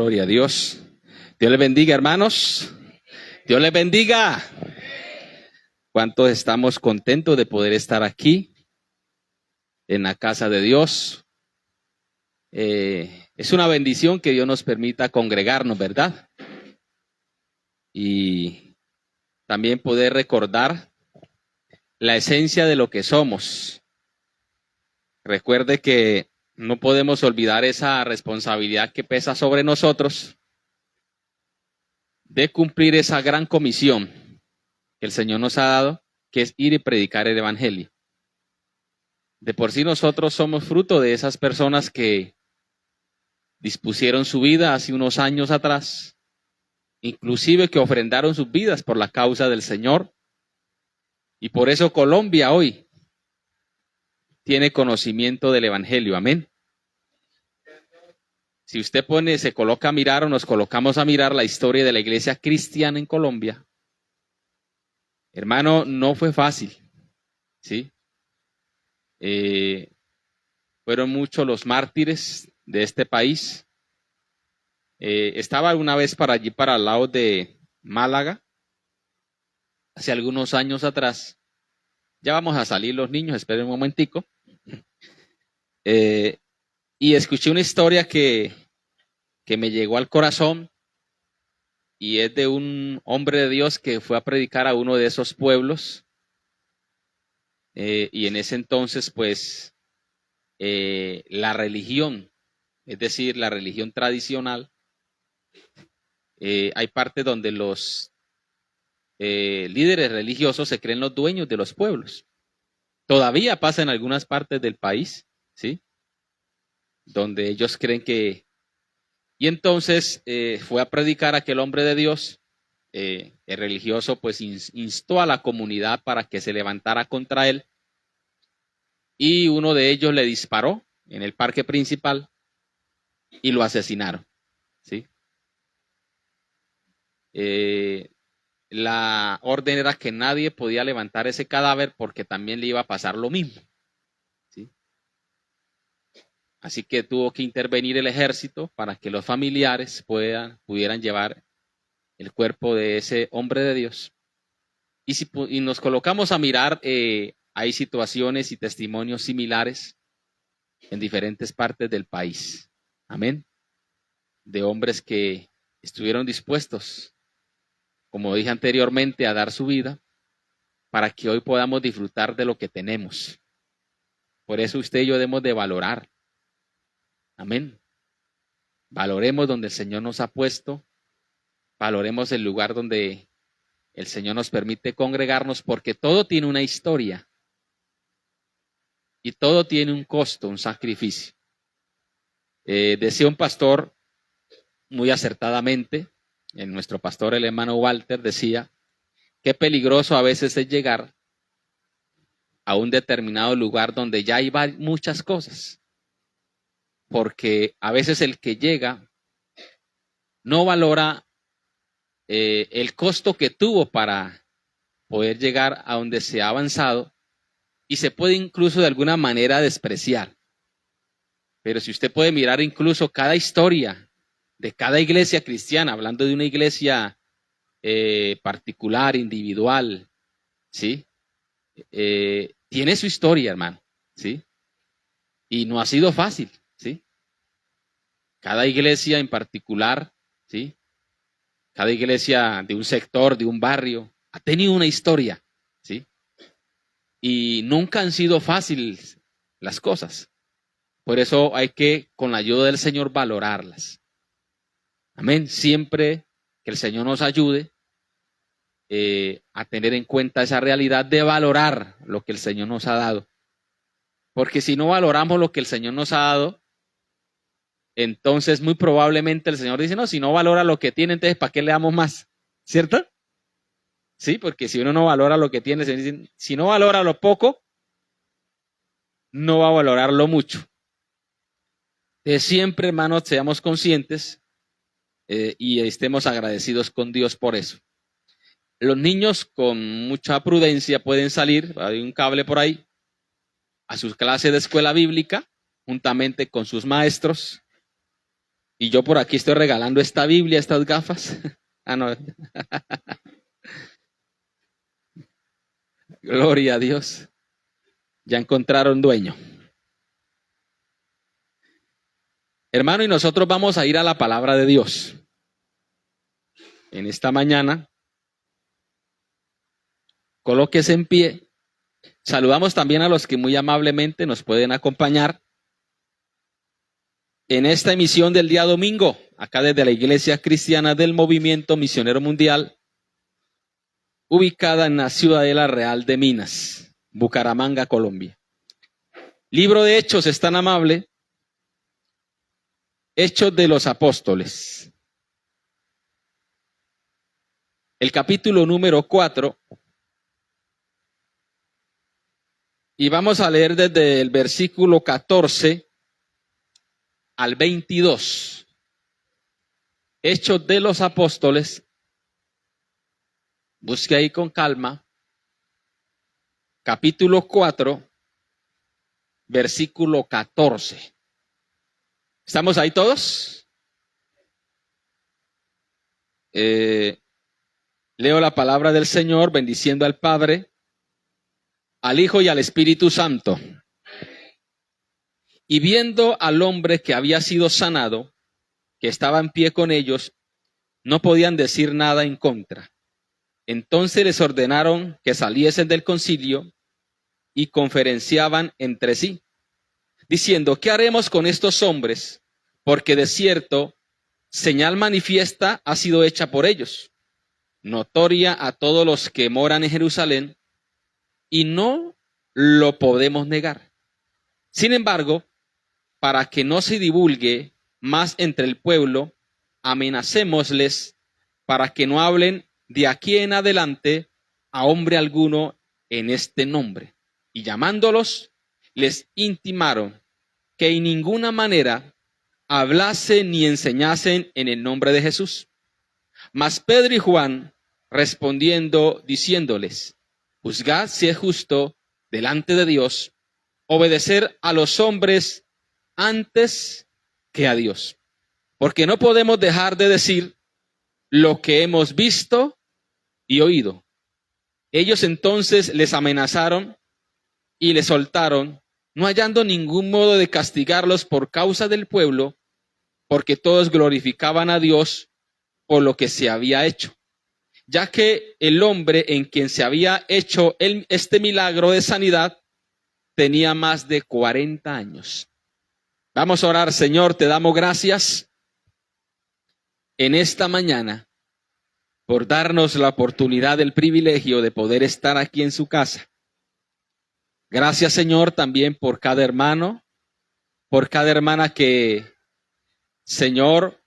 Gloria a Dios. Dios les bendiga, hermanos. Dios les bendiga. ¿Cuántos estamos contentos de poder estar aquí en la casa de Dios? Es una bendición que Dios nos permita congregarnos, ¿verdad? Y también poder recordar la esencia de lo que somos. Recuerde que no podemos olvidar esa responsabilidad que pesa sobre nosotros de cumplir esa gran comisión que el Señor nos ha dado, que es ir y predicar el Evangelio. De por sí nosotros somos fruto de esas personas que dispusieron su vida hace unos años atrás, inclusive que ofrendaron sus vidas por la causa del Señor. Y por eso Colombia hoy tiene conocimiento del Evangelio. Amén. Si usted se coloca a mirar o nos colocamos a mirar la historia de la iglesia cristiana en Colombia, hermano, no fue fácil, ¿sí? Fueron muchos los mártires de este país. Estaba alguna vez para allí, para el lado de Málaga, hace algunos años atrás. Ya vamos a salir los niños, esperen un momentico. Y escuché una historia que me llegó al corazón, y es de un hombre de Dios que fue a predicar a uno de esos pueblos. Y en ese entonces, pues, la religión, es decir, la religión tradicional, hay partes donde los líderes religiosos se creen los dueños de los pueblos. Todavía pasa en algunas partes del país, ¿sí? Donde ellos creen que... Y entonces fue a predicar aquel hombre de Dios. El religioso pues instó a la comunidad para que se levantara contra él. Y uno de ellos le disparó en el parque principal y lo asesinaron, ¿sí? La orden era que nadie podía levantar ese cadáver porque también le iba a pasar lo mismo, ¿sí? Así que tuvo que intervenir el ejército para que los familiares pudieran llevar el cuerpo de ese hombre de Dios. Y nos colocamos a mirar, hay situaciones y testimonios similares en diferentes partes del país. Amén. De hombres que estuvieron dispuestos, como dije anteriormente, a dar su vida para que hoy podamos disfrutar de lo que tenemos. Por eso usted y yo debemos de valorar. Amén. Valoremos donde el Señor nos ha puesto. Valoremos el lugar donde el Señor nos permite congregarnos, porque todo tiene una historia. Y todo tiene un costo, un sacrificio. Decía un pastor muy acertadamente, nuestro pastor, el hermano Walter, decía, qué peligroso a veces es llegar a un determinado lugar donde ya hay muchas cosas. Porque a veces el que llega no valora el costo que tuvo para poder llegar a donde se ha avanzado, y se puede incluso de alguna manera despreciar. Pero si usted puede mirar incluso cada historia de cada iglesia cristiana, hablando de una iglesia particular, individual, ¿sí? Tiene su historia, hermano, ¿sí? Y no ha sido fácil, ¿sí? Cada iglesia en particular, ¿sí? Cada iglesia de un sector, de un barrio, ha tenido una historia, ¿sí? Y nunca han sido fáciles las cosas. Por eso hay que, con la ayuda del Señor, valorarlas. Amén. Siempre que el Señor nos ayude a tener en cuenta esa realidad de valorar lo que el Señor nos ha dado. Porque si no valoramos lo que el Señor nos ha dado, entonces muy probablemente el Señor dice, no, si no valora lo que tiene, entonces ¿para qué le damos más? ¿Cierto? Sí, porque si uno no valora lo que tiene, si no valora lo poco, no va a valorar lo mucho. Siempre, hermanos, seamos conscientes y estemos agradecidos con Dios por eso. Los niños con mucha prudencia pueden salir, hay un cable por ahí, a sus clases de escuela bíblica, juntamente con sus maestros. Y yo por aquí estoy regalando esta Biblia, estas gafas. Ah, no. Gloria a Dios. Ya encontraron dueño. Hermano, y nosotros vamos a ir a la palabra de Dios. En esta mañana, colóquese en pie. Saludamos también a los que muy amablemente nos pueden acompañar en esta emisión del día domingo, acá desde la Iglesia Cristiana del Movimiento Misionero Mundial, ubicada en la Ciudadela Real de Minas, Bucaramanga, Colombia. Libro de Hechos, es tan amable. Hechos de los Apóstoles. El capítulo número 4. Y vamos a leer desde el versículo 14 al 22. Hechos de los Apóstoles. Busque ahí con calma. Capítulo 4, versículo 14. ¿Estamos ahí todos? Leo la palabra del Señor, bendiciendo al Padre, al Hijo y al Espíritu Santo. Y viendo al hombre que había sido sanado, que estaba en pie con ellos, no podían decir nada en contra. Entonces les ordenaron que saliesen del concilio y conferenciaban entre sí, diciendo: ¿qué haremos con estos hombres? Porque de cierto, señal manifiesta ha sido hecha por ellos, notoria a todos los que moran en Jerusalén, y no lo podemos negar. Sin embargo, para que no se divulgue más entre el pueblo, amenacémosles para que no hablen de aquí en adelante a hombre alguno en este nombre. Y llamándolos, les intimaron que en ninguna manera hablasen ni enseñasen en el nombre de Jesús. Mas Pedro y Juan, respondiendo, diciéndoles: juzgad si es justo delante de Dios obedecer a los hombres antes que a Dios. Porque no podemos dejar de decir lo que hemos visto y oído. Ellos entonces les amenazaron y les soltaron, no hallando ningún modo de castigarlos por causa del pueblo, porque todos glorificaban a Dios por lo que se había hecho, ya que el hombre en quien se había hecho este milagro de sanidad tenía más de 40 años. Vamos a orar. Señor, te damos gracias en esta mañana por darnos la oportunidad, el privilegio de poder estar aquí en su casa. Gracias, Señor, también por cada hermano, por cada hermana que, Señor,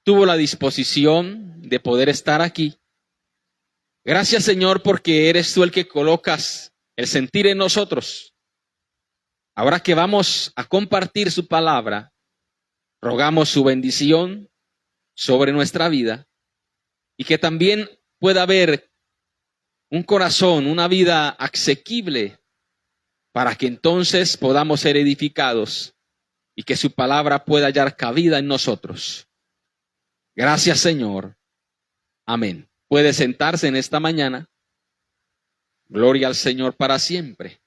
tuvo la disposición de poder estar aquí. Gracias, Señor, porque eres tú el que colocas el sentir en nosotros. Ahora que vamos a compartir su palabra, rogamos su bendición sobre nuestra vida y que también pueda haber un corazón, una vida asequible para que entonces podamos ser edificados y que su palabra pueda hallar cabida en nosotros. Gracias, Señor. Amén. Puede sentarse en esta mañana. Gloria al Señor para siempre.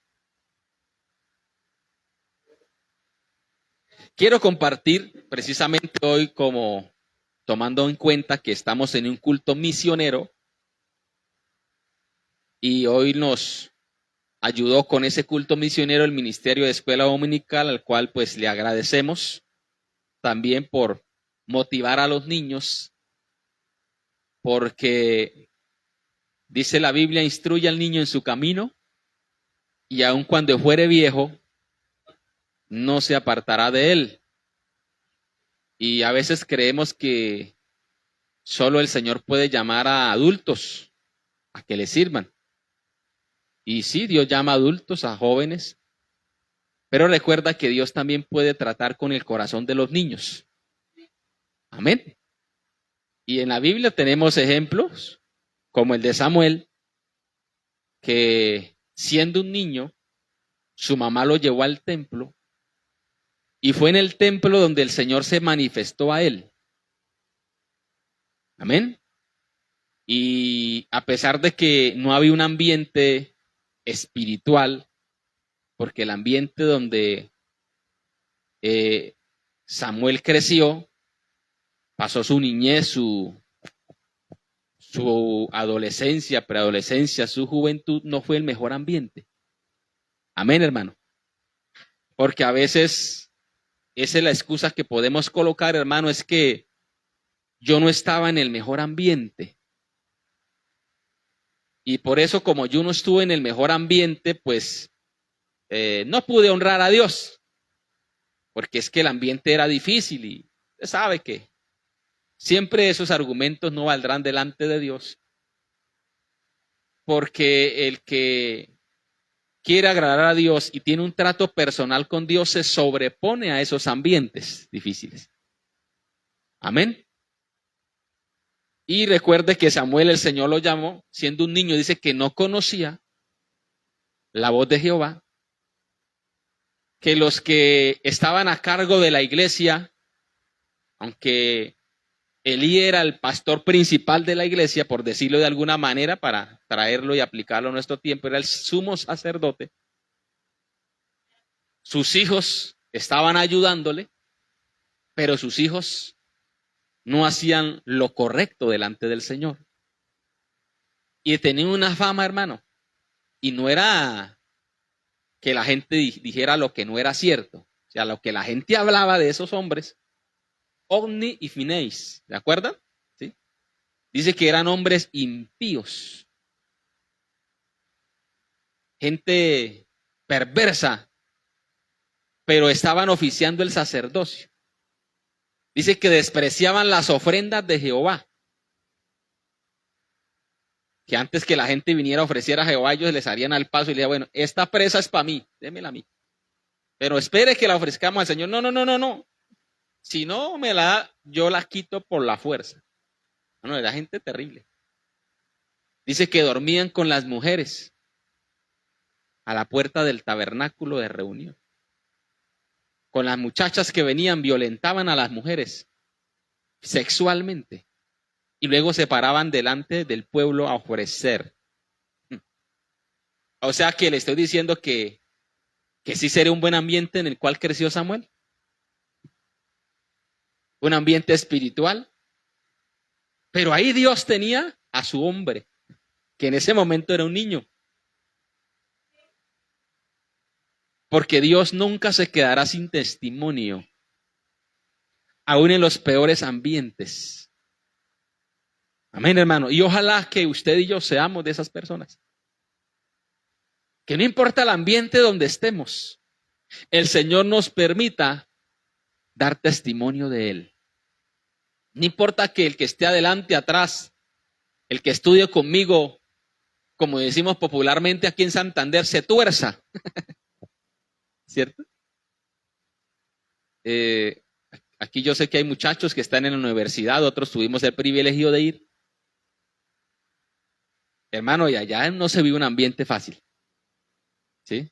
Quiero compartir precisamente hoy, como tomando en cuenta que estamos en un culto misionero, y hoy nos ayudó con ese culto misionero el Ministerio de Escuela Dominical, al cual pues le agradecemos también por motivar a los niños, porque dice la Biblia: instruye al niño en su camino, y aun cuando fuere viejo, no se apartará de él. Y a veces creemos que solo el Señor puede llamar a adultos a que le sirvan. Y sí, Dios llama a adultos, a jóvenes, pero recuerda que Dios también puede tratar con el corazón de los niños. Amén. Y en la Biblia tenemos ejemplos como el de Samuel, que siendo un niño, su mamá lo llevó al templo Y fue en el templo donde el Señor se manifestó a él. Amén. Y a pesar de que no había un ambiente espiritual, porque el ambiente donde Samuel creció, pasó su niñez, su adolescencia, preadolescencia, su juventud, no fue el mejor ambiente. Amén, hermano. Porque a veces esa es la excusa que podemos colocar, hermano, es que yo no estaba en el mejor ambiente. Y por eso, como yo no estuve en el mejor ambiente, pues no pude honrar a Dios. Porque es que el ambiente era difícil y usted sabe que siempre esos argumentos no valdrán delante de Dios. Porque el que quiere agradar a Dios y tiene un trato personal con Dios se sobrepone a esos ambientes difíciles. Amén. Y recuerde que Samuel, el Señor lo llamó, siendo un niño, dice que no conocía la voz de Jehová, que los que estaban a cargo de la iglesia, aunque Elí era el pastor principal de la iglesia, por decirlo de alguna manera, para traerlo y aplicarlo a nuestro tiempo, era el sumo sacerdote. Sus hijos estaban ayudándole, pero sus hijos no hacían lo correcto delante del Señor. Y tenían una fama, hermano, y no era que la gente dijera lo que no era cierto. O sea, lo que la gente hablaba de esos hombres, Ofni y Fineis, ¿de acuerdo? ¿Sí? Dice que eran hombres impíos, gente perversa, pero estaban oficiando el sacerdocio. Dice que despreciaban las ofrendas de Jehová. Que antes que la gente viniera a ofrecer a Jehová, ellos les harían al paso y le decían, bueno, esta presa es para mí, démela a mí. Pero espere que la ofrezcamos al Señor. No. Si no me la da, yo la quito por la fuerza. No, era gente terrible. Dice que dormían con las mujeres a la puerta del tabernáculo de reunión. Con las muchachas que venían, violentaban a las mujeres sexualmente. Y luego se paraban delante del pueblo a ofrecer. O sea que le estoy diciendo que sí sería un buen ambiente en el cual creció Samuel. Un ambiente espiritual. Pero ahí Dios tenía a su hombre, que en ese momento era un niño. Porque Dios nunca se quedará sin testimonio, aún en los peores ambientes. Amén, hermano. Y ojalá que usted y yo seamos de esas personas. Que no importa el ambiente donde estemos, el Señor nos permita dar testimonio de Él. No importa que el que esté adelante, atrás, el que estudie conmigo, como decimos popularmente aquí en Santander, se tuerza. ¿Cierto? Aquí yo sé que hay muchachos que están en la universidad, otros tuvimos el privilegio de ir. Hermano, y allá no se vive un ambiente fácil. ¿Sí?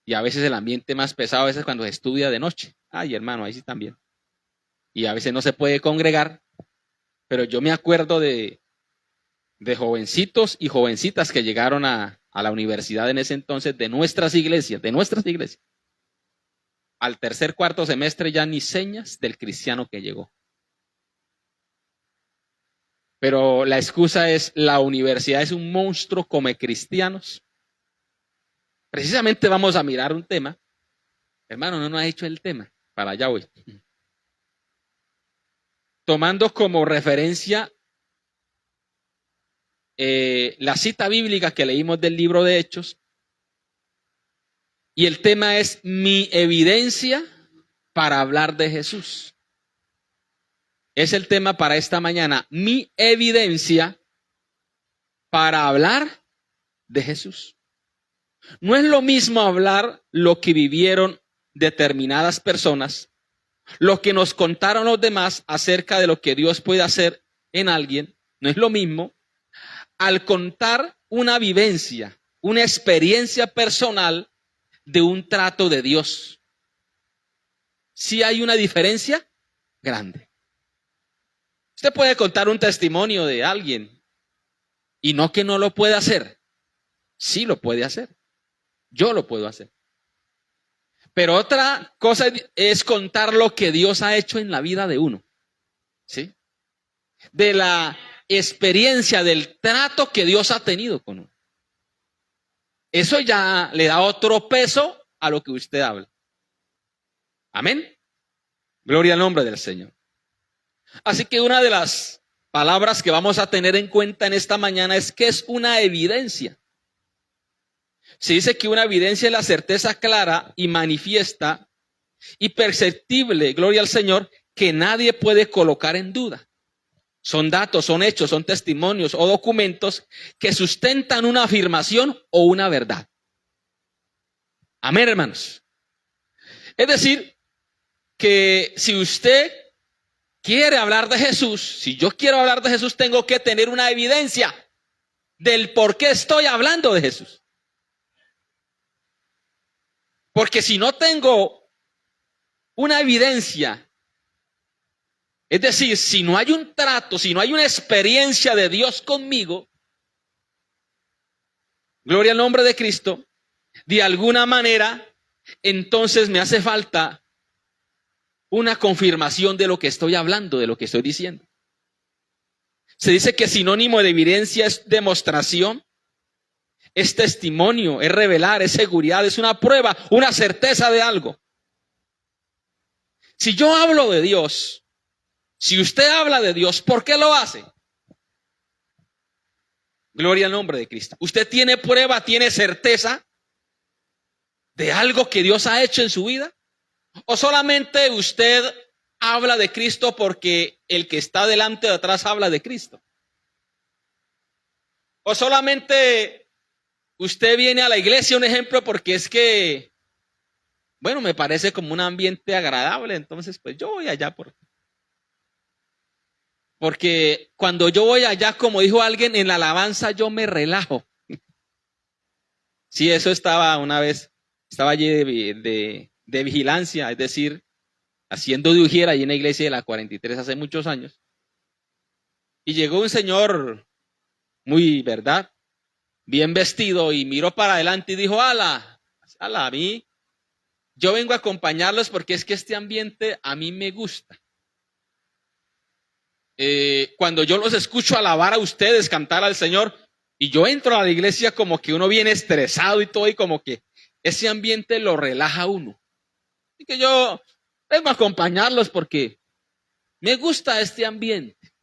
Y a veces el ambiente más pesado a veces cuando se estudia de noche. Ay, hermano, ahí sí también. Y a veces no se puede congregar, pero yo me acuerdo de jovencitos y jovencitas que llegaron a la universidad en ese entonces de nuestras iglesias. Al tercer, cuarto semestre ya ni señas del cristiano que llegó. Pero la excusa es, la universidad es un monstruo come cristianos. Precisamente vamos a mirar un tema. Hermano, no nos ha hecho el tema. Para allá voy. Tomando como referencia la cita bíblica que leímos del libro de Hechos. Y el tema es mi evidencia para hablar de Jesús. Es el tema para esta mañana. Mi evidencia para hablar de Jesús. No es lo mismo hablar lo que vivieron determinadas personas, lo que nos contaron los demás acerca de lo que Dios puede hacer en alguien. No es lo mismo al contar una vivencia, una experiencia personal de un trato de Dios. sí hay una diferencia grande. Usted puede contar un testimonio de alguien y no que no lo pueda hacer. Sí lo puede hacer. Yo lo puedo hacer. Pero otra cosa es contar lo que Dios ha hecho en la vida de uno. ¿Sí? De la experiencia, del trato que Dios ha tenido con uno. Eso ya le da otro peso a lo que usted habla. Amén. Gloria al nombre del Señor. Así que una de las palabras que vamos a tener en cuenta en esta mañana es que es una evidencia. Se dice que una evidencia es la certeza clara y manifiesta y perceptible, gloria al Señor, que nadie puede colocar en duda. Son datos, son hechos, son testimonios o documentos que sustentan una afirmación o una verdad. Amén, hermanos. Es decir, que si usted quiere hablar de Jesús, si yo quiero hablar de Jesús, tengo que tener una evidencia del por qué estoy hablando de Jesús. Porque si no tengo una evidencia, es decir, si no hay un trato, si no hay una experiencia de Dios conmigo, gloria al nombre de Cristo, de alguna manera, entonces me hace falta una confirmación de lo que estoy hablando, de lo que estoy diciendo. Se dice que sinónimo de evidencia es demostración, es testimonio, es revelar, es seguridad, es una prueba, una certeza de algo. Si yo hablo de Dios, si usted habla de Dios, ¿por qué lo hace? Gloria al nombre de Cristo. ¿Usted tiene prueba, tiene certeza de algo que Dios ha hecho en su vida? ¿O solamente usted habla de Cristo porque el que está delante o atrás habla de Cristo? ¿O solamente usted viene a la iglesia, un ejemplo, porque es que, bueno, me parece como un ambiente agradable, entonces pues yo voy allá porque cuando yo voy allá, como dijo alguien, en la alabanza yo me relajo. Sí, eso estaba una vez, estaba allí de vigilancia, es decir, haciendo de ujiera allí en la iglesia de la 43 hace muchos años. Y llegó un señor muy, ¿verdad?, bien vestido y miró para adelante y dijo, ala, a mí, yo vengo a acompañarlos porque es que este ambiente a mí me gusta. Cuando yo los escucho alabar a ustedes, cantar al Señor, y yo entro a la iglesia como que uno viene estresado y todo, y como que ese ambiente lo relaja a uno. Así que yo vengo a acompañarlos porque me gusta este ambiente.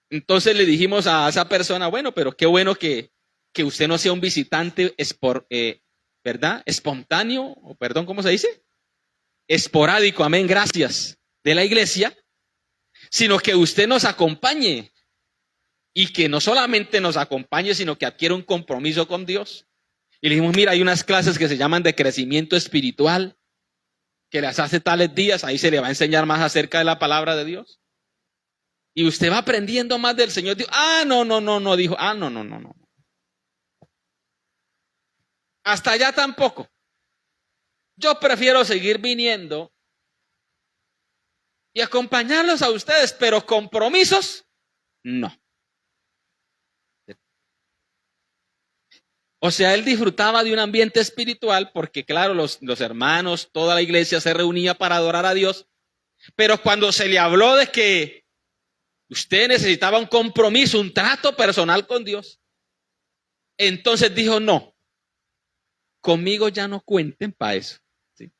Entonces le dijimos a esa persona, bueno, pero qué bueno que usted no sea un visitante, ¿verdad? Espontáneo, o perdón, ¿cómo se dice? Esporádico, amén, gracias, de la iglesia, sino que usted nos acompañe y que no solamente nos acompañe, sino que adquiera un compromiso con Dios. Y le dijimos, mira, hay unas clases que se llaman de crecimiento espiritual, que las hace tales días, ahí se le va a enseñar más acerca de la palabra de Dios. Y usted va aprendiendo más del Señor. Dijo, no, dijo, no. Hasta allá tampoco. Yo prefiero seguir viniendo y acompañarlos a ustedes, pero compromisos, no. O sea, él disfrutaba de un ambiente espiritual porque, claro, los hermanos, toda la iglesia se reunía para adorar a Dios, pero cuando se le habló de que usted necesitaba un compromiso, un trato personal con Dios, entonces dijo, no, conmigo ya no cuenten para eso. ¿Sí?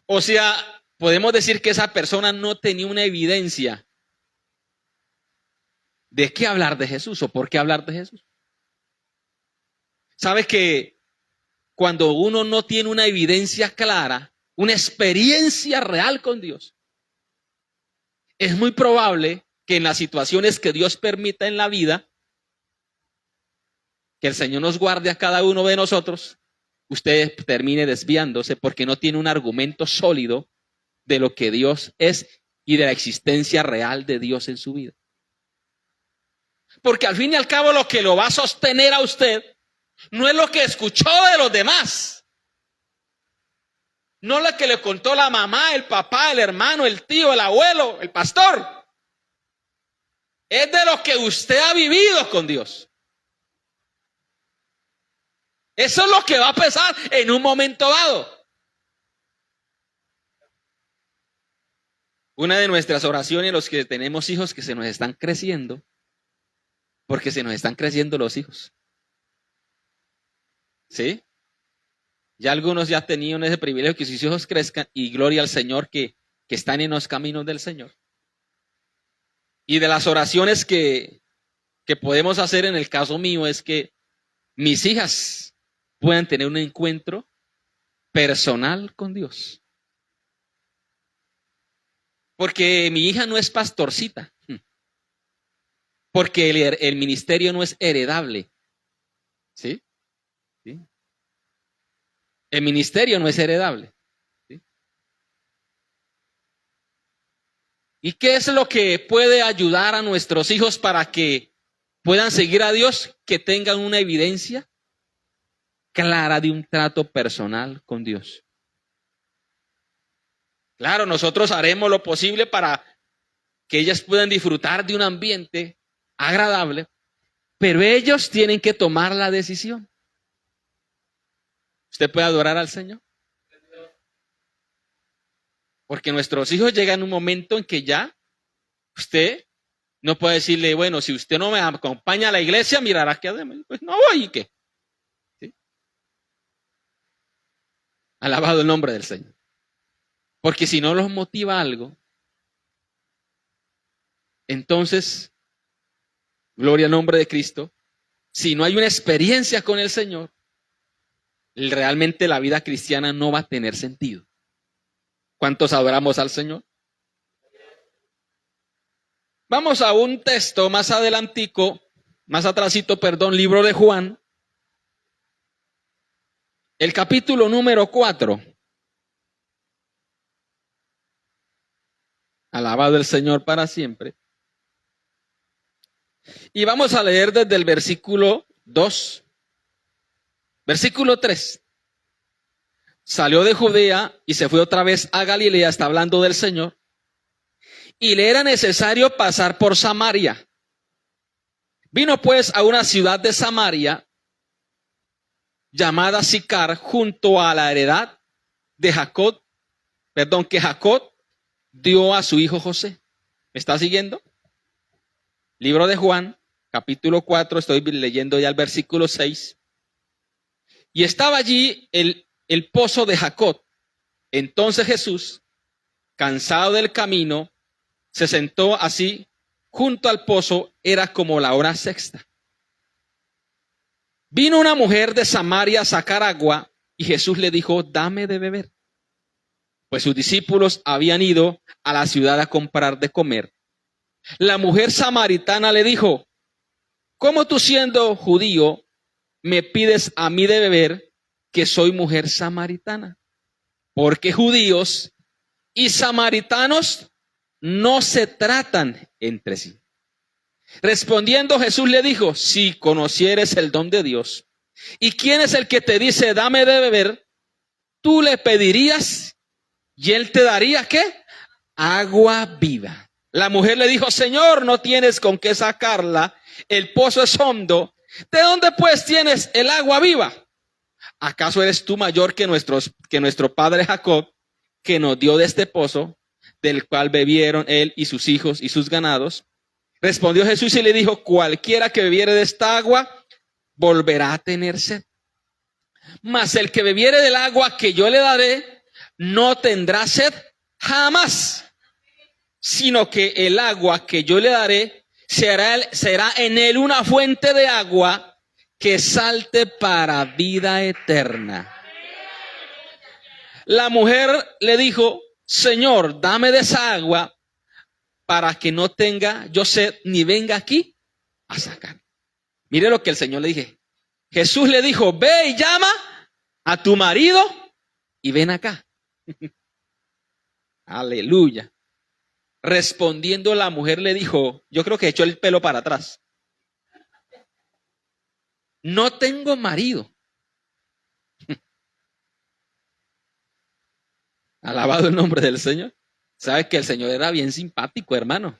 O sea, podemos decir que esa persona no tenía una evidencia de qué hablar de Jesús o por qué hablar de Jesús. ¿Sabe que cuando uno no tiene una evidencia clara, una experiencia real con Dios, es muy probable que en las situaciones que Dios permita en la vida, que el Señor nos guarde a cada uno de nosotros, usted termine desviándose porque no tiene un argumento sólido de lo que Dios es y de la existencia real de Dios en su vida. Porque al fin y al cabo lo que lo va a sostener a usted no es lo que escuchó de los demás. No la que le contó la mamá, el papá, el hermano, el tío, el abuelo, el pastor. Es de lo que usted ha vivido con Dios. Eso es lo que va a pasar en un momento dado. Una de nuestras oraciones, los que tenemos hijos que se nos están creciendo, porque se nos están creciendo los hijos. ¿Sí? Ya algunos ya tenían ese privilegio que sus hijos crezcan y gloria al Señor que están en los caminos del Señor. Y de las oraciones que podemos hacer en el caso mío es que mis hijas puedan tener un encuentro personal con Dios. Porque mi hija no es pastorcita. Porque el ministerio no es heredable. ¿Sí? ¿Sí? El ministerio no es heredable. ¿Sí? ¿Y qué es lo que puede ayudar a nuestros hijos para que puedan seguir a Dios? Que tengan una evidencia clara de un trato personal con Dios. Claro, nosotros haremos lo posible para que ellas puedan disfrutar de un ambiente agradable, pero ellos tienen que tomar la decisión. ¿Usted puede adorar al Señor? Porque nuestros hijos llegan a un momento en que ya usted no puede decirle, bueno, si usted no me acompaña a la iglesia, mirará que pues no voy y qué. ¿Sí? Alabado el nombre del Señor. Porque si no los motiva algo, entonces, gloria al nombre de Cristo, si no hay una experiencia con el Señor, realmente la vida cristiana no va a tener sentido. ¿Cuántos adoramos al Señor? Vamos a un texto más adelantico, más atrasito, perdón, libro de Juan, el capítulo número 4. Alabado el Señor para siempre. Y vamos a leer desde el versículo 2. Versículo 3. Salió de Judea y se fue otra vez a Galilea, está hablando del Señor. Y le era necesario pasar por Samaria. Vino pues a una ciudad de Samaria llamada Sicar, junto a la heredad de Jacob, que Jacob dio a su hijo José. ¿Me está siguiendo? Libro de Juan, capítulo 4, estoy leyendo ya el versículo 6. Y estaba allí el pozo de Jacob. Entonces Jesús, cansado del camino, se sentó así junto al pozo, era como la hora sexta. Vino una mujer de Samaria a sacar agua y Jesús le dijo, dame de beber. Pues sus discípulos habían ido a la ciudad a comprar de comer. La mujer samaritana le dijo, ¿cómo tú siendo judío me pides a mí de beber, que soy mujer samaritana? Porque judíos y samaritanos no se tratan entre sí. Respondiendo Jesús le dijo, si conocieres el don de Dios, ¿y quién es el que te dice, dame de beber? Tú le pedirías y él te daría, ¿qué? Agua viva. La mujer le dijo, Señor, no tienes con qué sacarla, el pozo es hondo. ¿De dónde pues tienes el agua viva? ¿Acaso eres tú mayor que nuestro padre Jacob, que nos dio de este pozo, del cual bebieron él y sus hijos y sus ganados? Respondió Jesús y le dijo, cualquiera que bebiere de esta agua, volverá a tener sed. Mas el que bebiere del agua que yo le daré, no tendrá sed jamás, sino que el agua que yo le daré será en él una fuente de agua que salte para vida eterna. La mujer le dijo, Señor, dame de esa agua para que no tenga yo sed ni venga aquí a sacar. Mire lo que el Señor le dije. Jesús le dijo, ve y llama a tu marido y ven acá. Aleluya. Respondiendo la mujer le dijo, yo creo que echó el pelo para atrás. No tengo marido. Alabado el nombre del Señor. Sabes que el Señor era bien simpático, hermano.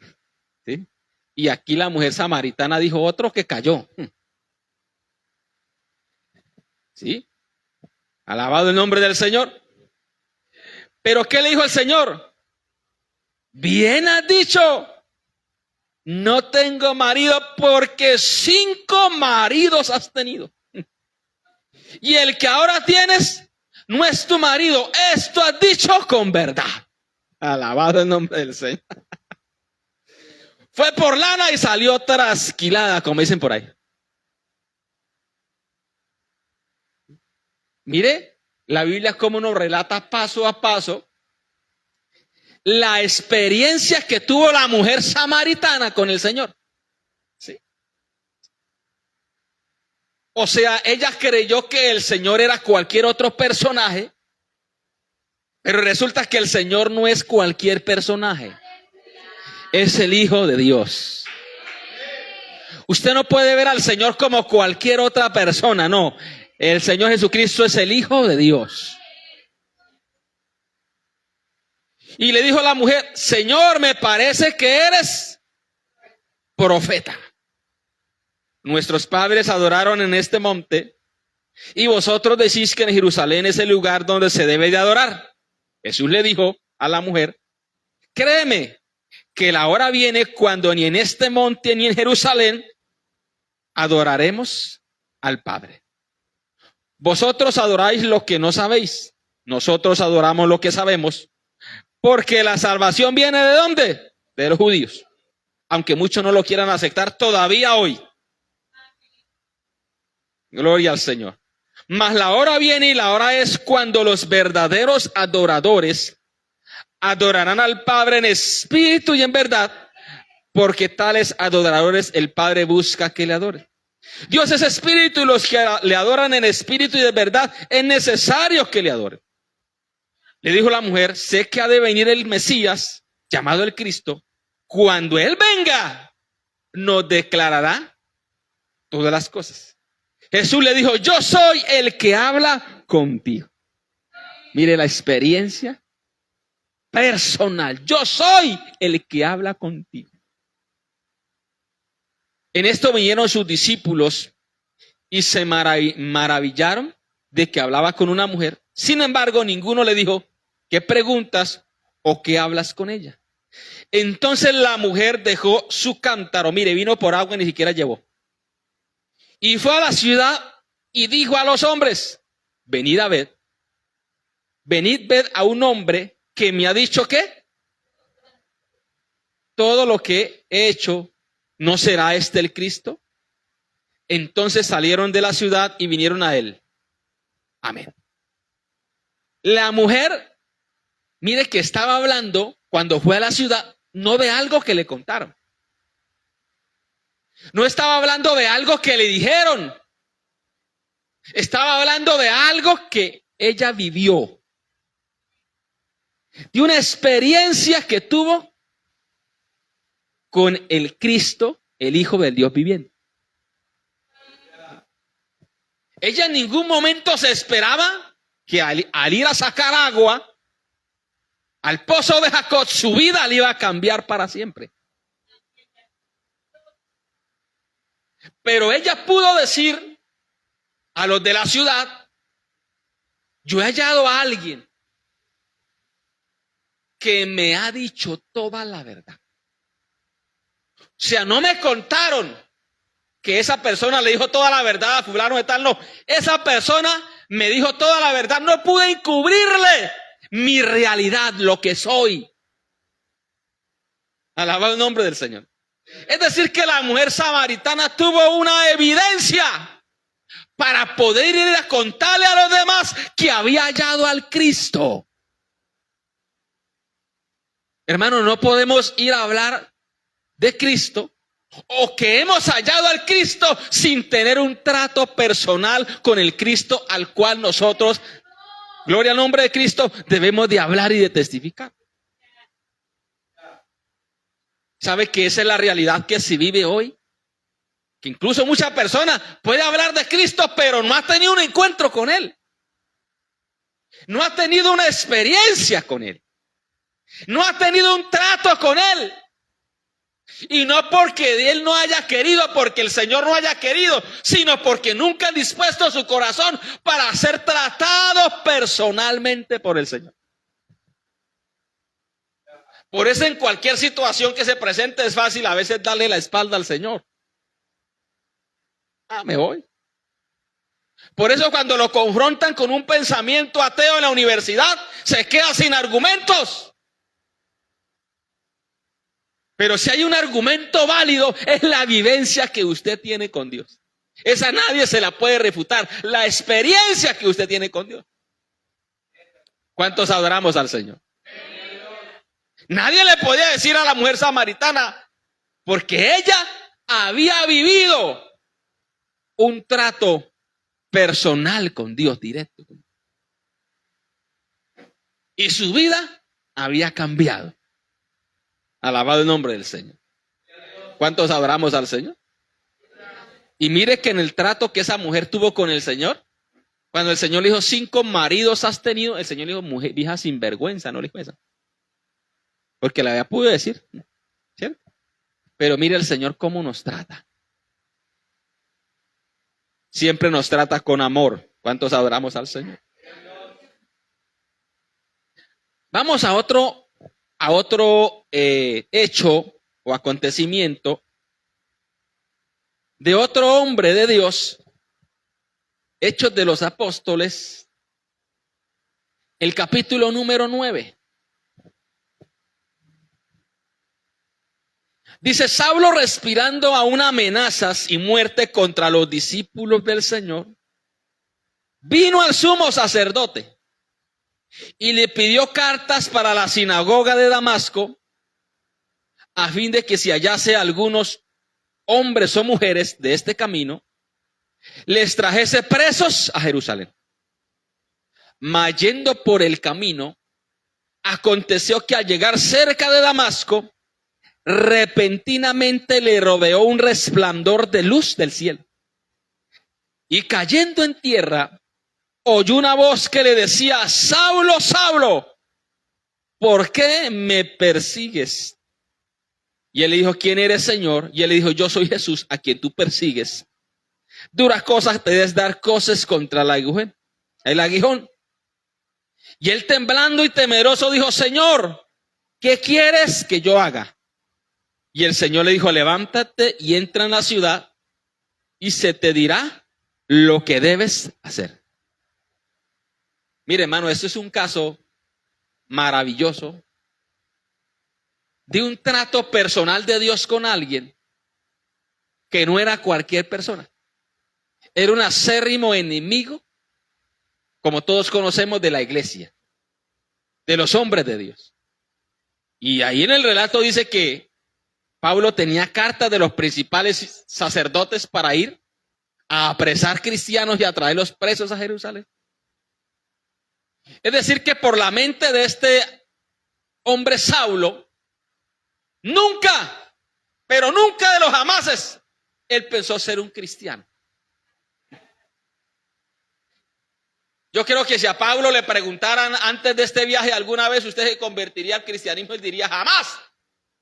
¿Sí? Y aquí la mujer samaritana dijo otro que cayó. ¿Sí? Alabado el nombre del Señor. Pero ¿qué le dijo el Señor? Bien has dicho. No tengo marido porque 5 maridos has tenido. Y el que ahora tienes no es tu marido. Esto has dicho con verdad. Alabado el nombre del Señor. Fue por lana y salió trasquilada, como dicen por ahí. Mire, la Biblia como nos relata paso a paso la experiencia que tuvo la mujer samaritana con el Señor. ¿Sí? O sea, ella creyó que el Señor era cualquier otro personaje, pero resulta que el Señor no es cualquier personaje. Es el Hijo de Dios. Usted no puede ver al Señor como cualquier otra persona, no. El Señor Jesucristo es el Hijo de Dios. Y le dijo a la mujer, Señor, me parece que eres profeta. Nuestros padres adoraron en este monte y vosotros decís que en Jerusalén es el lugar donde se debe de adorar. Jesús le dijo a la mujer, créeme que la hora viene cuando ni en este monte ni en Jerusalén adoraremos al Padre. Vosotros adoráis lo que no sabéis. Nosotros adoramos lo que sabemos. Porque la salvación viene ¿de dónde? De los judíos. Aunque muchos no lo quieran aceptar todavía hoy. Gloria al Señor. Mas la hora viene y la hora es cuando los verdaderos adoradores adorarán al Padre en espíritu y en verdad. Porque tales adoradores el Padre busca que le adoren. Dios es espíritu y los que le adoran en espíritu y de verdad es necesario que le adoren. Le dijo la mujer, sé que ha de venir el Mesías, llamado el Cristo. Cuando Él venga, nos declarará todas las cosas. Jesús le dijo, yo soy el que habla contigo. Mire la experiencia personal. Yo soy el que habla contigo. En esto vinieron sus discípulos y se maravillaron de que hablaba con una mujer. Sin embargo, ninguno le dijo, ¿qué preguntas o qué hablas con ella? Entonces la mujer dejó su cántaro. Mire, vino por agua y ni siquiera llevó. Y fue a la ciudad y dijo a los hombres, venid a ver. Venid ved a un hombre que me ha dicho ¿qué? Todo lo que he hecho, ¿no será este el Cristo? Entonces salieron de la ciudad y vinieron a él. Amén. La mujer, mire que estaba hablando cuando fue a la ciudad, no de algo que le contaron. No estaba hablando de algo que le dijeron. Estaba hablando de algo que ella vivió. De una experiencia que tuvo con el Cristo, el Hijo del Dios viviente. Ella en ningún momento se esperaba que al ir a sacar agua al pozo de Jacob, su vida le iba a cambiar para siempre. Pero ella pudo decir a los de la ciudad, yo he hallado a alguien que me ha dicho toda la verdad. O sea, no me contaron que esa persona le dijo toda la verdad a fulano de tal, no. Esa persona me dijo toda la verdad, no pude encubrirle mi realidad, lo que soy. Alabado el nombre del Señor. Es decir, que la mujer samaritana tuvo una evidencia para poder ir a contarle a los demás que había hallado al Cristo. Hermano, no podemos ir a hablar de Cristo o que hemos hallado al Cristo sin tener un trato personal con el Cristo al cual nosotros, gloria al nombre de Cristo, debemos de hablar y de testificar. ¿Sabe que esa es la realidad que se vive hoy? Que incluso muchas personas pueden hablar de Cristo, pero no ha tenido un encuentro con Él. No ha tenido una experiencia con Él. No ha tenido un trato con Él. Y no porque Él no haya querido, porque el Señor no haya querido, sino porque nunca ha dispuesto su corazón para ser tratado personalmente por el Señor. Por eso en cualquier situación que se presente es fácil a veces darle la espalda al Señor. Me voy. Por eso cuando lo confrontan con un pensamiento ateo en la universidad, se queda sin argumentos. Pero si hay un argumento válido, es la vivencia que usted tiene con Dios. Esa nadie se la puede refutar. La experiencia que usted tiene con Dios. ¿Cuántos adoramos al Señor? Nadie le podía decir a la mujer samaritana, porque ella había vivido un trato personal con Dios directo. Y su vida había cambiado. Alabado el nombre del Señor. ¿Cuántos adoramos al Señor? Y mire que en el trato que esa mujer tuvo con el Señor, cuando el Señor le dijo 5 maridos has tenido, el Señor le dijo, mujer, vieja sinvergüenza, no le dijo eso. Porque la había podido decir, ¿cierto? Pero mire el Señor cómo nos trata. Siempre nos trata con amor. ¿Cuántos adoramos al Señor? Vamos a otro hecho o acontecimiento de otro hombre de Dios, Hechos de los Apóstoles, el capítulo número 9. Dice, Saulo, respirando aún amenazas y muerte contra los discípulos del Señor, vino al sumo sacerdote y le pidió cartas para la sinagoga de Damasco, a fin de que si hallase algunos hombres o mujeres de este camino, les trajese presos a Jerusalén. Mas yendo por el camino, aconteció que al llegar cerca de Damasco, repentinamente le rodeó un resplandor de luz del cielo. Y cayendo en tierra, oyó una voz que le decía, Saulo, Saulo, ¿por qué me persigues? Y él le dijo, ¿quién eres, Señor? Y él le dijo, yo soy Jesús, a quien tú persigues. Duras cosas te debes dar cosas contra el aguijón. Y él temblando y temeroso dijo, Señor, ¿qué quieres que yo haga? Y el Señor le dijo, levántate y entra en la ciudad y se te dirá lo que debes hacer. Mire, hermano, esto es un caso maravilloso de un trato personal de Dios con alguien que no era cualquier persona. Era un acérrimo enemigo, como todos conocemos, de la iglesia, de los hombres de Dios. Y ahí en el relato dice que Pablo tenía cartas de los principales sacerdotes para ir a apresar cristianos y a traerlos presos a Jerusalén. Es decir, que por la mente de este hombre Saulo, nunca, pero nunca de los jamases, él pensó ser un cristiano. Yo creo que si a Pablo le preguntaran antes de este viaje alguna vez usted se convertiría al cristianismo, él diría jamás,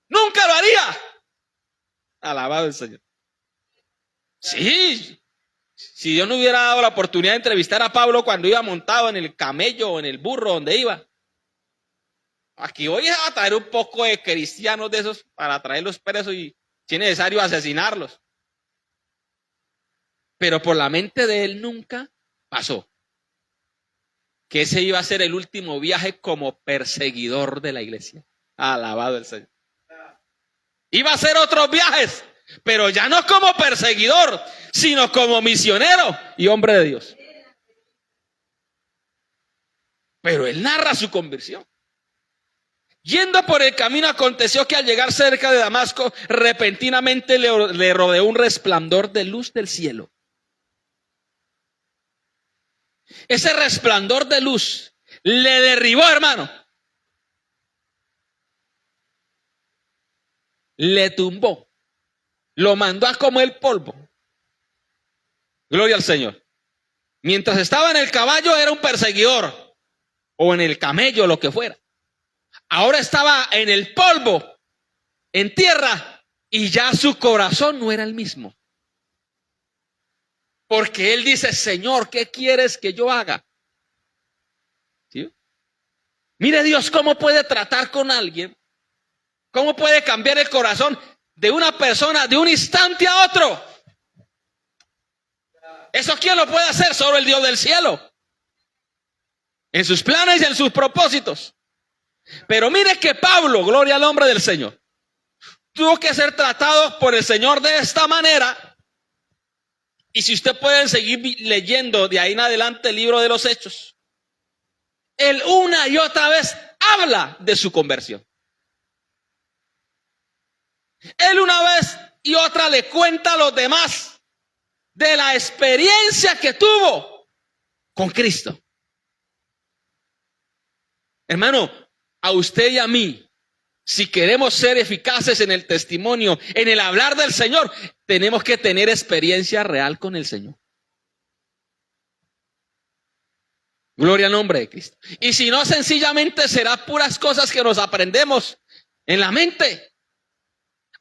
nunca lo haría. Alabado el Señor. Sí, si Dios no hubiera dado la oportunidad de entrevistar a Pablo cuando iba montado en el camello o en el burro donde iba, aquí voy a traer un poco de cristianos de esos para traerlos presos y si es necesario asesinarlos. Pero por la mente de él nunca pasó que ese iba a ser el último viaje como perseguidor de la iglesia. Alabado el Señor. Iba a hacer otros viajes, pero ya no como perseguidor, sino como misionero y hombre de Dios. Pero él narra su conversión. Yendo por el camino, aconteció que al llegar cerca de Damasco, repentinamente le rodeó un resplandor de luz del cielo. Ese resplandor de luz le derribó, hermano. Le tumbó. Lo mandó a comer polvo. Gloria al Señor. Mientras estaba en el caballo era un perseguidor. o en el camello, lo que fuera. Ahora estaba en el polvo, en tierra, y ya su corazón no era el mismo. Porque él dice, Señor, ¿qué quieres que yo haga? ¿Sí? Mire Dios cómo puede tratar con alguien, cómo puede cambiar el corazón de una persona de un instante a otro. ¿Eso quién lo puede hacer? Solo el Dios del cielo. En sus planes y en sus propósitos. Pero mire que Pablo, gloria al nombre del Señor, tuvo que ser tratado por el Señor de esta manera. Y si usted puede seguir leyendo de ahí en adelante el libro de los Hechos, él una y otra vez habla de su conversión. Él una vez y otra le cuenta a los demás de la experiencia que tuvo con Cristo. Hermano, a usted y a mí, si queremos ser eficaces en el testimonio, en el hablar del Señor, tenemos que tener experiencia real con el Señor. Gloria al nombre de Cristo. Y si no, sencillamente será puras cosas que nos aprendemos en la mente.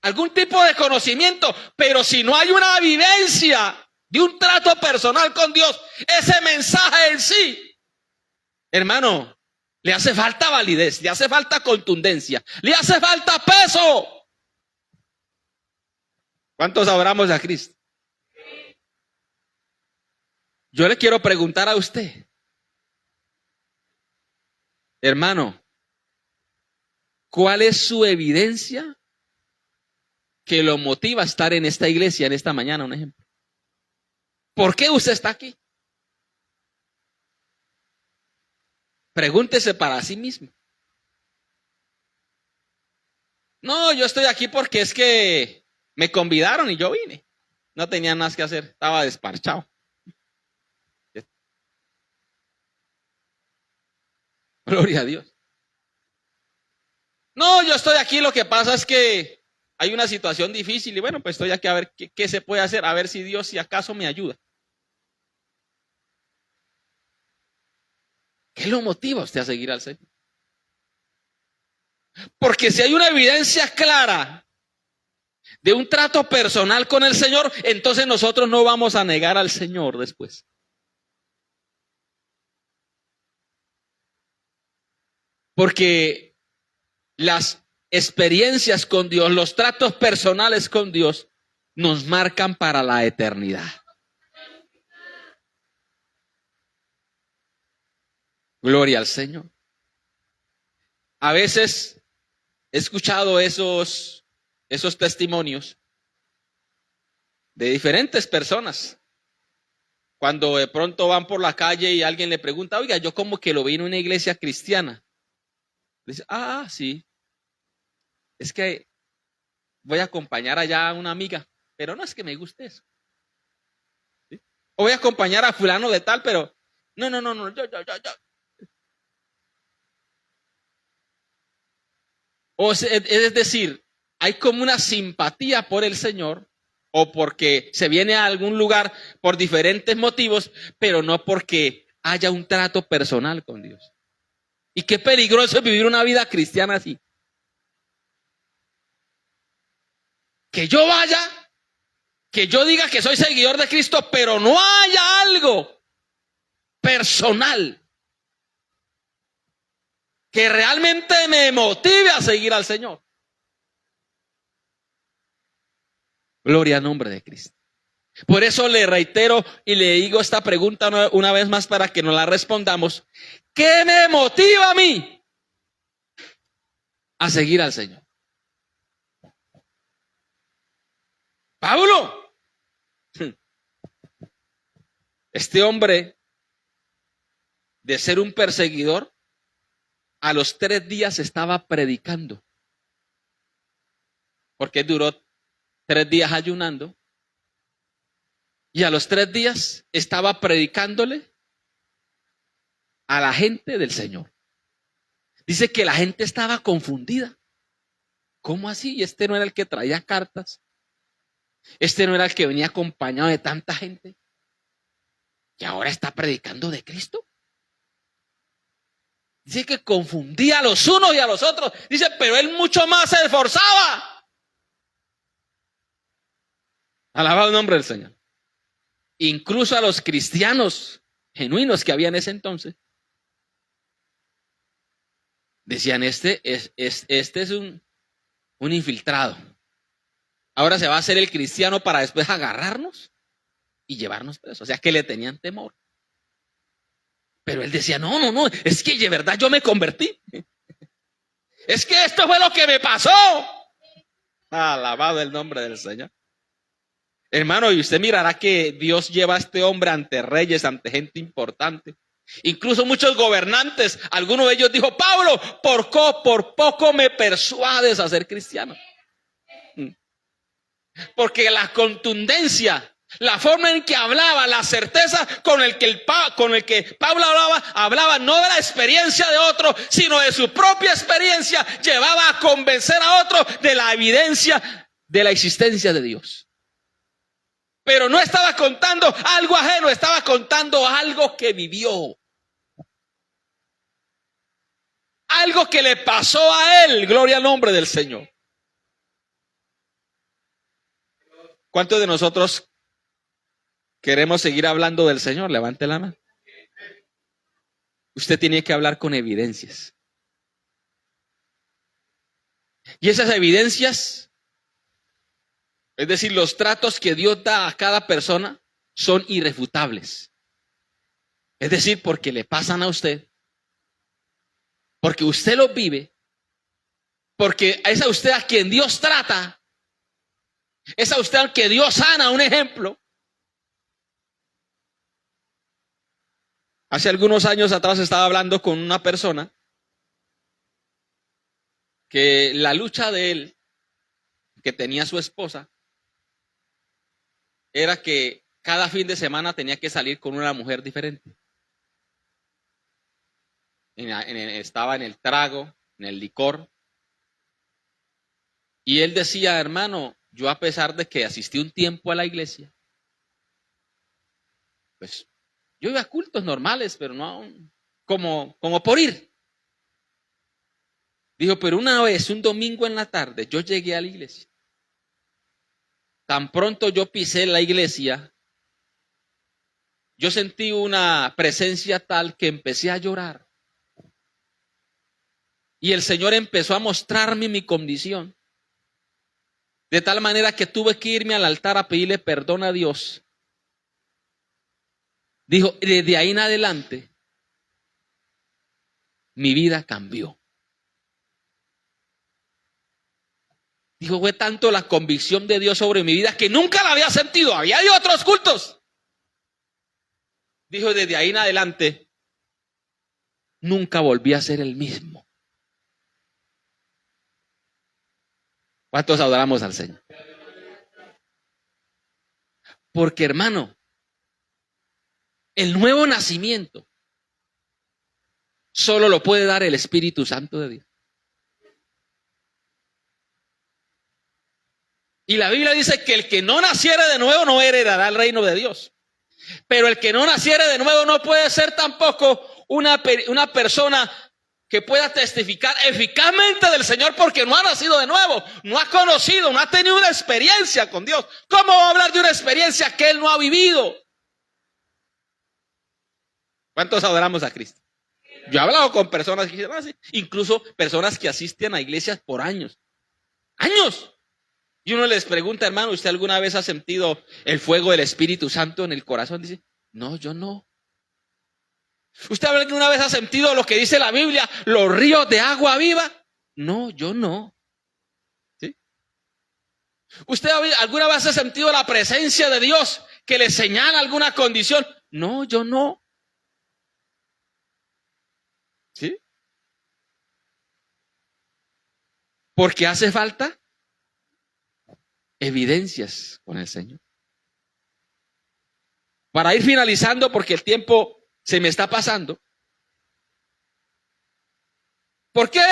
Algún tipo de conocimiento, pero si no hay una vivencia de un trato personal con Dios, ese mensaje en sí, hermano, le hace falta validez, le hace falta contundencia, le hace falta peso. ¿Cuántos adoramos a Cristo? Yo le quiero preguntar a usted, hermano, ¿cuál es su evidencia que lo motiva a estar en esta iglesia en esta mañana? Un ejemplo. ¿Por qué usted está aquí? Pregúntese para sí mismo. No, yo estoy aquí porque es que me convidaron y yo vine. No tenía nada que hacer, estaba desparchado. Gloria a Dios. No, yo estoy aquí, lo que pasa es que hay una situación difícil y bueno, pues estoy aquí a ver qué se puede hacer, a ver si Dios, si acaso me ayuda. ¿Qué lo motiva a usted a seguir al Señor? Porque si hay una evidencia clara de un trato personal con el Señor, entonces nosotros no vamos a negar al Señor después. Porque las experiencias con Dios, los tratos personales con Dios, nos marcan para la eternidad. Gloria al Señor. A veces he escuchado esos testimonios de diferentes personas. Cuando de pronto van por la calle y alguien le pregunta, oiga, yo como que lo vi en una iglesia cristiana. Dice, sí. Es que voy a acompañar allá a una amiga, pero no es que me guste eso. ¿Sí? O voy a acompañar a fulano de tal, pero no, yo. Es decir, hay como una simpatía por el Señor o porque se viene a algún lugar por diferentes motivos, pero no porque haya un trato personal con Dios. Y qué peligroso es vivir una vida cristiana así. Que yo vaya, que yo diga que soy seguidor de Cristo, pero no haya algo personal que realmente me motive a seguir al Señor. Gloria al nombre de Cristo. Por eso le reitero y le digo esta pregunta una vez más para que nos la respondamos. ¿Qué me motiva a mí a seguir al Señor? Pablo, este hombre de ser un perseguidor, a los 3 días estaba predicando. Porque duró 3 días ayunando. Y a los 3 días estaba predicándole a la gente del Señor. Dice que la gente estaba confundida. ¿Cómo así? Este no era el que traía cartas. Este no era el que venía acompañado de tanta gente. Y ahora está predicando de Cristo. Dice que confundía a los unos y a los otros. Dice, pero él mucho más se esforzaba. Alabado el nombre del Señor. Incluso a los cristianos genuinos que había en ese entonces, decían, este es un infiltrado. Ahora se va a hacer el cristiano para después agarrarnos y llevarnos presos. O sea que le tenían temor. Pero él decía, no, es que de verdad yo me convertí. Es que esto fue lo que me pasó. Alabado el nombre del Señor. Hermano, y usted mirará que Dios lleva a este hombre ante reyes, ante gente importante. Incluso muchos gobernantes, alguno de ellos dijo, Pablo, por poco me persuades a ser cristiano. Porque la contundencia, la forma en que hablaba, la certeza con el que Pablo hablaba no de la experiencia de otro, sino de su propia experiencia, llevaba a convencer a otro de la evidencia de la existencia de Dios. Pero no estaba contando algo ajeno, estaba contando algo que vivió. Algo que le pasó a él, gloria al nombre del Señor. ¿Cuántos de nosotros queremos seguir hablando del Señor? Levante la mano. Usted tiene que hablar con evidencias. Y esas evidencias, es decir, los tratos que Dios da a cada persona, son irrefutables. Es decir, porque le pasan a usted, porque usted los vive, porque es a usted a quien Dios trata, es a usted al que Dios sana. Un ejemplo. Hace algunos años atrás estaba hablando con una persona que la lucha de él, que tenía su esposa, era que cada fin de semana tenía que salir con una mujer diferente. Estaba en el trago, en el licor. Y él decía, hermano, yo a pesar de que asistí un tiempo a la iglesia, pues yo iba a cultos normales, pero no como por ir. Dijo, pero una vez, un domingo en la tarde, yo llegué a la iglesia. Tan pronto yo pisé la iglesia, yo sentí una presencia tal que empecé a llorar. Y el Señor empezó a mostrarme mi condición. De tal manera que tuve que irme al altar a pedirle perdón a Dios. Dijo, desde ahí en adelante, mi vida cambió. Dijo, fue tanto la convicción de Dios sobre mi vida que nunca la había sentido. Había ido a otros cultos. Dijo, desde ahí en adelante, nunca volví a ser el mismo. ¿Cuántos adoramos al Señor? Porque, hermano, el nuevo nacimiento solo lo puede dar el Espíritu Santo de Dios. Y la Biblia dice que el que no naciere de nuevo no heredará el reino de Dios. Pero el que no naciere de nuevo no puede ser tampoco una persona que pueda testificar eficazmente del Señor, porque no ha nacido de nuevo, no ha conocido, no ha tenido una experiencia con Dios. ¿Cómo va a hablar de una experiencia que él no ha vivido? ¿Cuántos adoramos a Cristo? Yo he hablado con personas que dicen así, incluso personas que asisten a iglesias por años. ¡Años! Y uno les pregunta, hermano, ¿usted alguna vez ha sentido el fuego del Espíritu Santo en el corazón? Dice, no, yo no. ¿Usted alguna vez ha sentido lo que dice la Biblia, los ríos de agua viva? No, yo no. ¿Sí? ¿Usted alguna vez ha sentido la presencia de Dios que le señala alguna condición? No, yo no. ¿Sí? Porque hace falta evidencias con el Señor. Para ir finalizando, porque el tiempo se me está pasando. ¿Por qué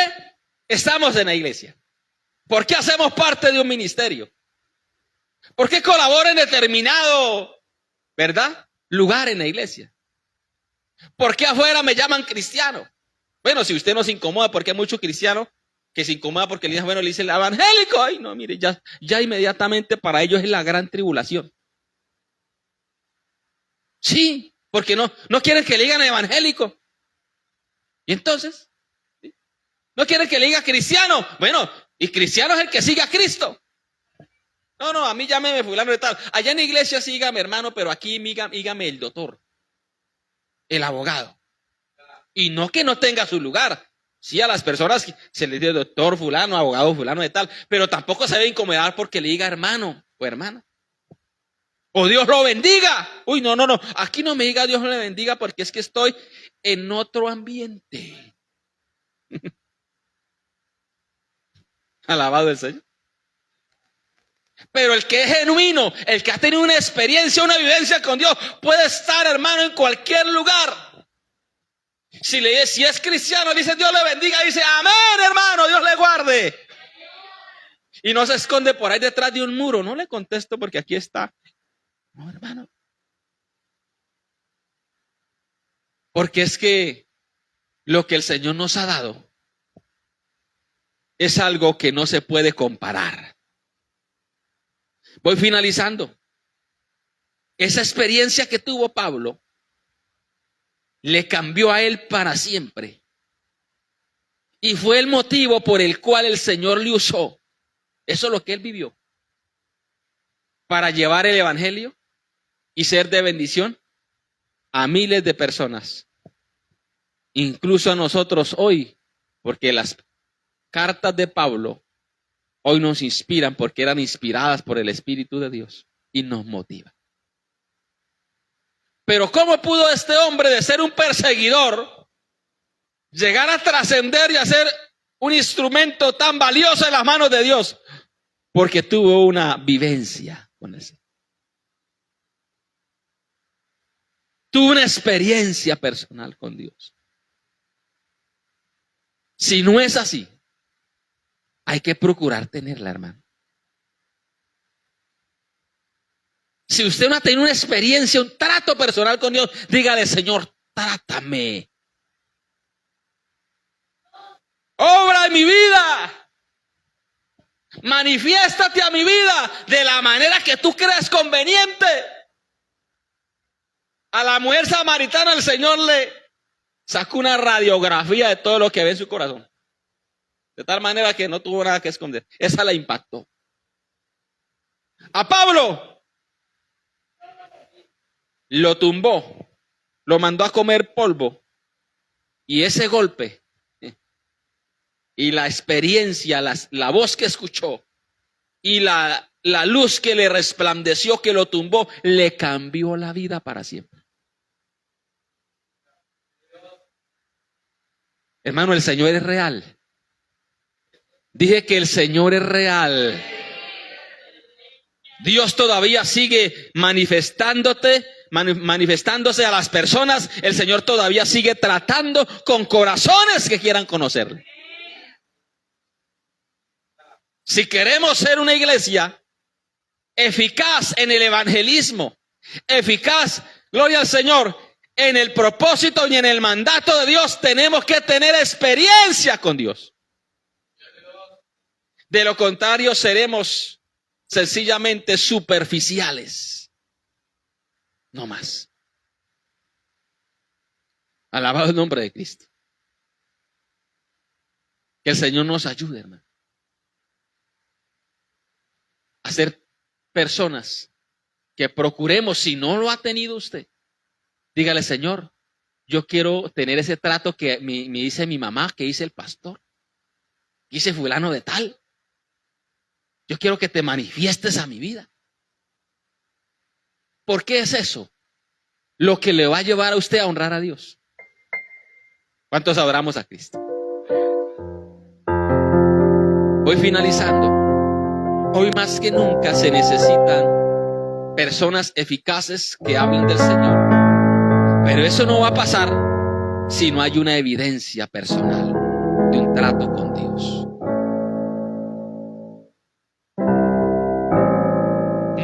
estamos en la iglesia? ¿Por qué hacemos parte de un ministerio? ¿Por qué colaboro en determinado, lugar en la iglesia? ¿Por qué afuera me llaman cristiano? Bueno, si usted no se incomoda, porque hay muchos cristianos que se incomoda porque le dicen, bueno, le dice el evangélico. Ay, no, mire, ya inmediatamente para ellos es la gran tribulación. Sí, porque no quieren que le digan evangélico. Y entonces, ¿sí? No quieren que le diga cristiano. Bueno, y cristiano es el que siga a Cristo. No, a mí llámeme fulano de tal. Allá en la iglesia sígame, hermano, pero aquí dígame el doctor, el abogado. Y no que no tenga su lugar. Sí, a las personas se les dice doctor fulano, abogado fulano de tal, pero tampoco se debe incomodar porque le diga hermano o hermana. O Dios lo bendiga. Uy, no. Aquí no me diga Dios le bendiga porque es que estoy en otro ambiente. Alabado el Señor. Pero el que es genuino, el que ha tenido una experiencia, una vivencia con Dios, puede estar, hermano, en cualquier lugar. Si es cristiano, dice Dios le bendiga, dice amén, hermano, Dios le guarde. Y no se esconde por ahí detrás de un muro. No le contesto porque aquí está. No, hermano. Porque es que lo que el Señor nos ha dado es algo que no se puede comparar. Voy finalizando. Esa experiencia que tuvo Pablo le cambió a él para siempre. Y fue el motivo por el cual el Señor le usó. Eso es lo que él vivió. Para llevar el evangelio y ser de bendición a miles de personas. Incluso a nosotros hoy, porque las cartas de Pablo hoy nos inspiran porque eran inspiradas por el Espíritu de Dios y nos motivan. Pero ¿cómo pudo este hombre de ser un perseguidor llegar a trascender y a ser un instrumento tan valioso en las manos de Dios? Porque tuvo una vivencia con el Señor. Tuvo una experiencia personal con Dios. Si no es así, hay que procurar tenerla, hermano. Si usted no ha tenido una experiencia, un trato personal con Dios, dígale, Señor, trátame. Obra en mi vida. Manifiéstate a mi vida de la manera que tú creas conveniente. A la mujer samaritana el Señor le sacó una radiografía de todo lo que ve en su corazón. De tal manera que no tuvo nada que esconder. Esa la impactó. A Pablo lo tumbó, lo mandó a comer polvo. Y ese golpe y la experiencia, la voz que escuchó y la luz que le resplandeció, que lo tumbó, le cambió la vida para siempre. Hermano, el Señor es real. Dije que el Señor es real. Dios todavía sigue manifestándose a las personas. El Señor todavía sigue tratando con corazones que quieran conocerle. Si queremos ser una iglesia eficaz en el evangelismo, eficaz, gloria al Señor, en el propósito y en el mandato de Dios, tenemos que tener experiencia con Dios. De lo contrario, seremos sencillamente superficiales. No más. Alabado el nombre de Cristo. Que el Señor nos ayude, hermano, a ser personas que procuremos, si no lo ha tenido usted, dígale, Señor, yo quiero tener ese trato que me dice mi mamá, que dice el pastor, que dice fulano de tal. Yo quiero que te manifiestes a mi vida. ¿Por qué es eso? Lo que le va a llevar a usted a honrar a Dios. ¿Cuántos adoramos a Cristo? Voy finalizando. Hoy más que nunca se necesitan personas eficaces que hablen del Señor. Pero eso no va a pasar si no hay una evidencia personal de un trato con Dios.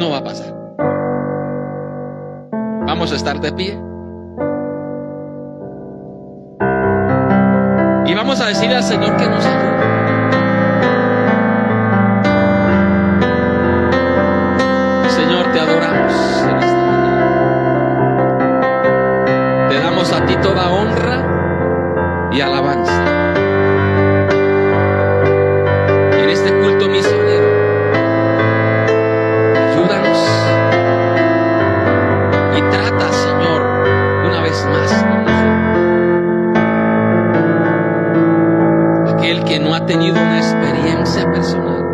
No va a pasar. Vamos a estar de pie. a decirle al Señor que nos ayude. Señor, te adoramos en esta mañana. Te damos a ti toda honra y alabanza. En este culto misionero, ayúdanos y trata, Señor, una vez más con nosotros. Aquel que no ha tenido una experiencia personal,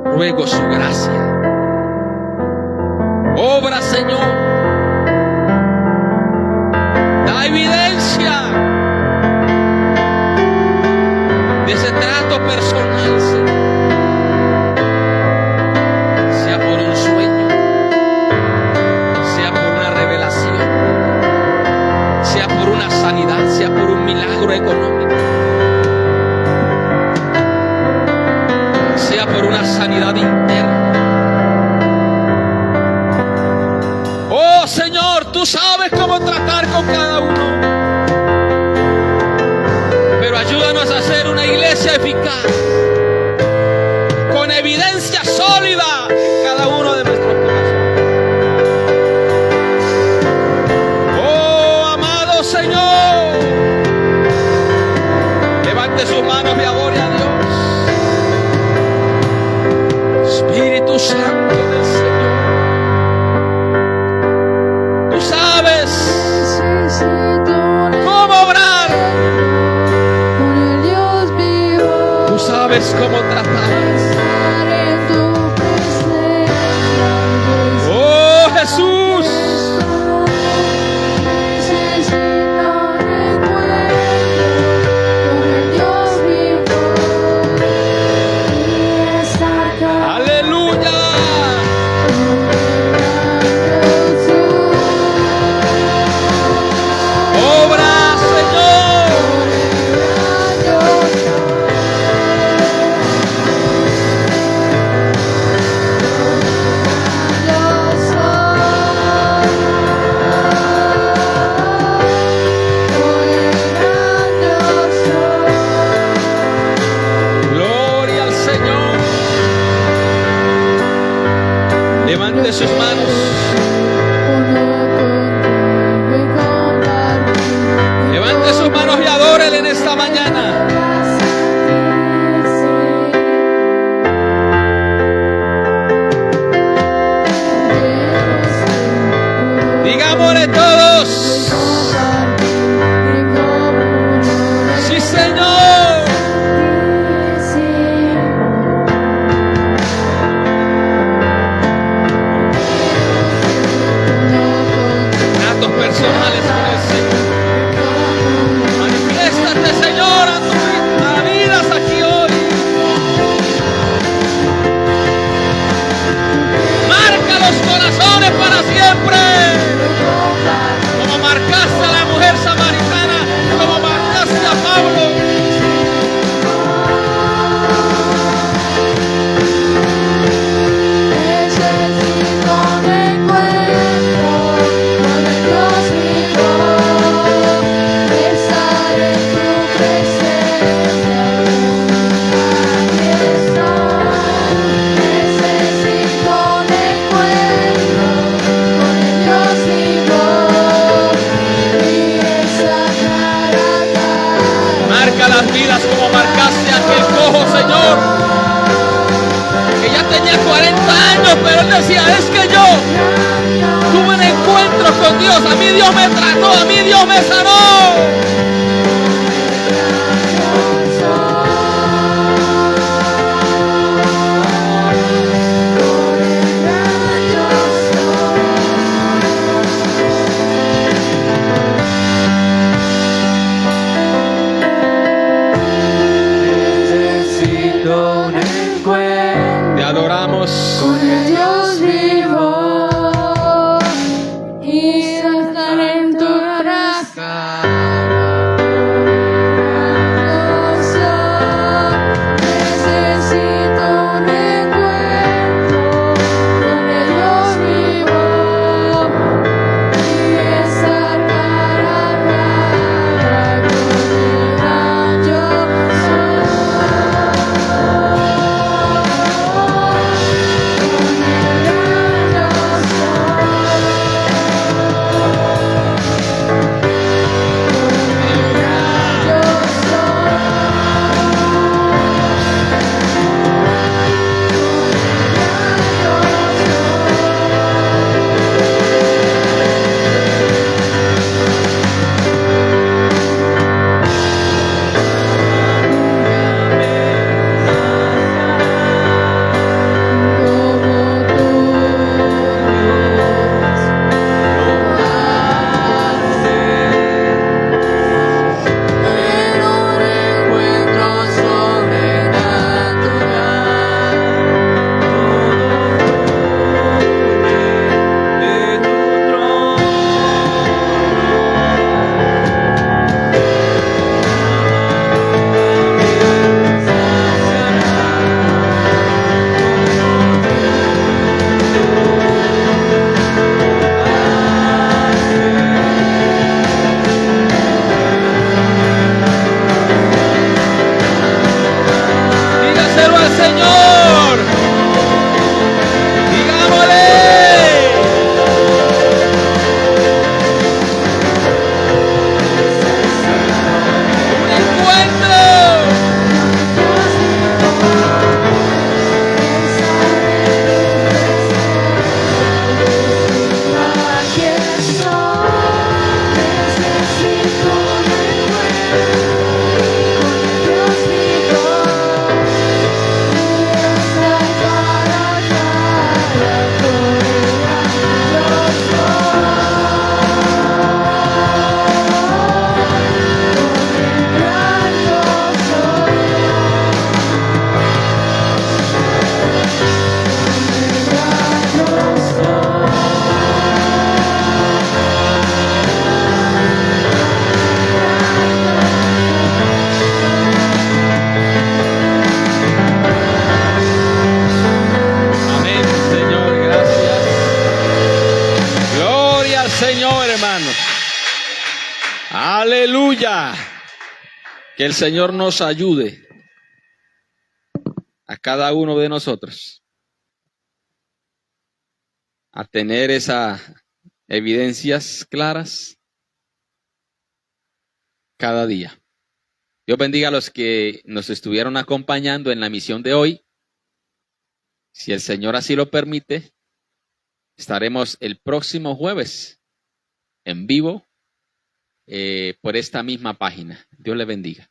ruego su gracia. Obra, Señor. Da evidencia de ese trato personal, Señor. Sea por un sueño, sea por una revelación, sea por una sanidad, sea por un milagro económico, sea por una sanidad interna. Oh Señor, tú sabes cómo tratar con cada uno. Pero ayúdanos a hacer una iglesia eficaz, con evidencia sólida en cada uno de nuestros corazones. Oh amado Señor, levante sus manos y adore a Dios. Espíritu Santo del Señor, tú sabes cómo obrar, tú sabes cómo tratar. Oh Jesús, aleluya. Obra, Señor. Gloria al Señor. Levante sus manos. Levante sus manos y adórele en esta mañana. Digámosle todos: sí, Señor. Tratos personales con el Señor. Manifiéstate, Señor, a vidas aquí hoy. Marca los corazones para siempre, como marcaste a la mujer samaritana, como marcaste a Pablo. Marca las vidas como marcaste a aquel cojo, Señor, que ya tenía 40 años, pero él decía: es que yo tuve un encuentro con Dios, a mí Dios me trató, a mí Dios me sanó. Te adoramos. Con el Dios vivo y estar en tu gracia. Necesito un encuentro con el Dios vivo y estar cara a cara con el Aleluya. Que el Señor nos ayude a cada uno de nosotros a tener esas evidencias claras cada día. Dios bendiga a los que nos estuvieron acompañando en la misión de hoy. Si el Señor así lo permite, estaremos el próximo jueves en vivo por esta misma página. Dios le bendiga.